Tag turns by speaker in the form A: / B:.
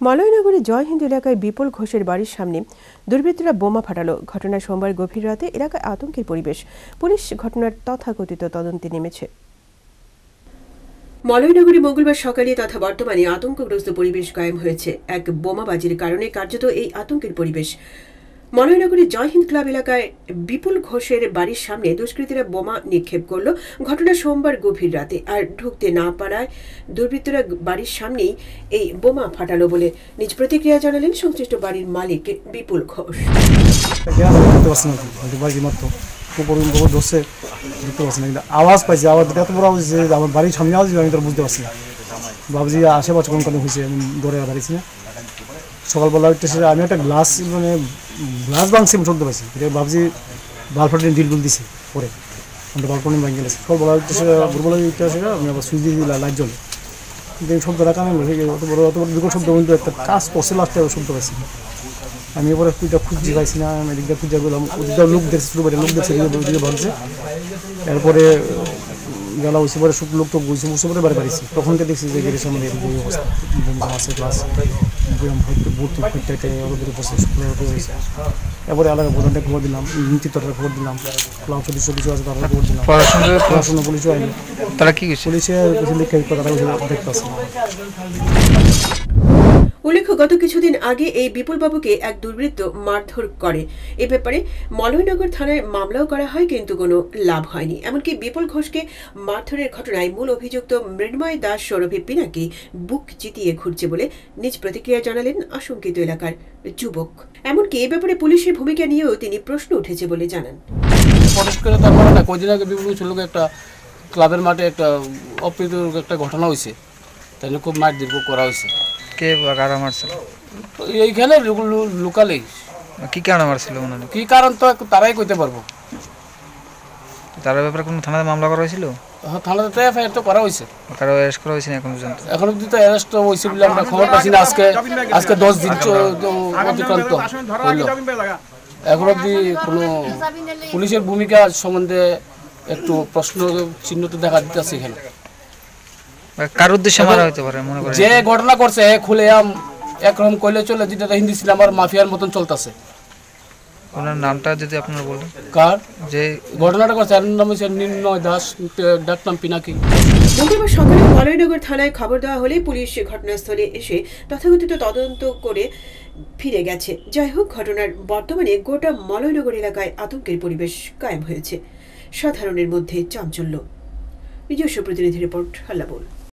A: মলয়নগরে জয় হিন্দ এলাকায় বিপুল ঘোষের বাড়ির সামনে দুর্বৃত্তরা বোমা ফাটালো। ঘটনায় সোমবার গভীর রাতে এলাকায় আতঙ্কের পরিবেশ। পুলিশ ঘটনার তথাকথিত তদন্তে নেমেছে। মলয়নগরে মঙ্গলবার সকালে তথা বর্তমানে আতঙ্কগ্রস্ত পরিবেশ কায়েম হয়েছে। এক বোমাবাজির কারণে কার্যত এই আতঙ্কের পরিবেশ। মলয়নগরের জয় হিন্দ ক্লাব এলাকায় বিপুল ঘোষের বাড়ির সামনে দুষ্কৃতীরা বোমা নিক্ষেপ করল। ঘটনা সোমবার গভীর রাতে। আর ঢুকতে না পারায় দুর্বৃত্তরা বাড়ির সামনেই এই বোমা ফাটালো বলে নিজ প্রতিক্রিয়া জানালেন সংশ্লিষ্ট বাড়ির মালিক বিপুল ঘোষ।
B: আওয়াজ পাইছি, আওয়াজ এত বড় আওয়াজ যে আমার বাড়ির সামনে আওয়াজ আমি তো বুঝতে পারছি না। ভাবছি আশেপাশে কোন কোনো হয়েছে, আমি দৌড়ে দাঁড়িয়েছি না। সকালবেলা আমি একটা গ্লাস ভাঙছি, আমি শুনতে পাইছি। ভাবছি বালফাটি ডিল দিছে পরে আমরা বালকনি ভাঙে গেছি। সকালবেলা দুর্বল আসে, আমি আবার সুইচ দিয়ে লাইট জ্বলে, কিন্তু এই শব্দটা কানে অত বড় বিকট শব্দ, কিন্তু একটা কাজ করছে লাস্টে শুনতে পাইছি। আমি এবারে খুঁজছি পাইছি না, আমি এদিকটা খুঁজে গেলাম, ওদিকটা লোক দেখছি, লোক দেখছে ভাবছে। এরপরে গেলা হয়েছে, পরে লোক তো বুঝছে, বুঝতে পরে বাড়ি বাড়িছি। তখনকে দেখছি যে গেটের সামনে এই অবস্থা, আছে ক্লাস এরপরে এলাকা প্রধানটা খবর দিলাম, নেতৃত্বটা খবর দিলাম, ক্লাব সদস্য কিছু আছে তারা খবর দিলাম। পড়াশোনা পুলিশও আইনি, তারা কি পুলিশে তারা দেখতে আসে।
A: উল্লেখ্য, গত কিছুদিন আগে এই বিপুল বাবুকে এক দুর্বৃত্ত মারধর করে। এ ব্যাপারে মলয়নগর থানায় মামলাও করা হয়, কিন্তু কোনো লাভ হয়নি। এমনকি বিপুল ঘোষকে মারধরের ঘটনায় মূল অভিযুক্ত মৃন্ময় দাস সৌরভী পিনাকি বুক চিতিয়ে ঘুরছে বলে নিজ প্রতিক্রিয়া জানালেন আশঙ্কিত এলাকার যুবক। এমনকি এ ব্যাপারে পুলিশের ভূমিকা নিয়েও তিনি প্রশ্ন উঠেছে বলে জানান।
C: কয়েকদিন আগে বিপুল একটা ক্লাবের মাঠে একটা অপ্রীতিকর একটা ঘটনা হয়েছে, তাই খুব মারধর করা হয়েছে।
D: কে কারা মারছিল?
C: এইখানে লোকালেই।
D: কি কারণে মারছিল?
C: কি কারণ তো তারাই কইতে পারবো।
D: তার ব্যাপারে কোনো থানায় মামলা করা হয়েছিল?
C: থানাতে এফআইআর তো করা হয়েছে।
D: কারো অ্যারেস্ট করা হয়েছে না এখন পর্যন্ত?
C: এখন অব্দি তো অ্যারেস্ট হয়েছে বলে আমরা খবর পাচ্ছি না। আজকে 10 দিন অতিক্রান্ত হইল, এখন অব্দি কোনো পুলিশের ভূমিকা সম্বন্ধে একটু প্রশ্ন চিহ্ন তো দেখা দিতেছে। এখানে
D: কার উদ্দেশ্যে মারা হতে পারে মনে করেন?
C: যে ঘটনা করছে খুলে একরকম কইলে চলে, যেটা হিন্দি সিনেমার মাফিয়ার মতন চলতেছে।
D: ওনার নামটা যদি আপনারা বলেন।
C: কার
D: যে
C: ঘটনাটা করছে এর নাম হচ্ছে মৃন্ময় দাস, ডাকনাম পিনাকি।
A: মঙ্গলবার সকালে মলয়নগর থানায় খবর দেওয়া হলে পুলিশ ঘটনাস্থলে এসে তথাকথিত তদন্ত করে ফিরে গেছে। যাই হোক, ঘটনার বর্তমানে গোটা মলয়নগর এলাকায় আতঙ্কের পরিবেশ কায়েম হয়েছে। সাধারণের মধ্যে চাঞ্চল্য। নিজস্ব প্রতিনিধি রিপোর্ট, হাল্লাবোল।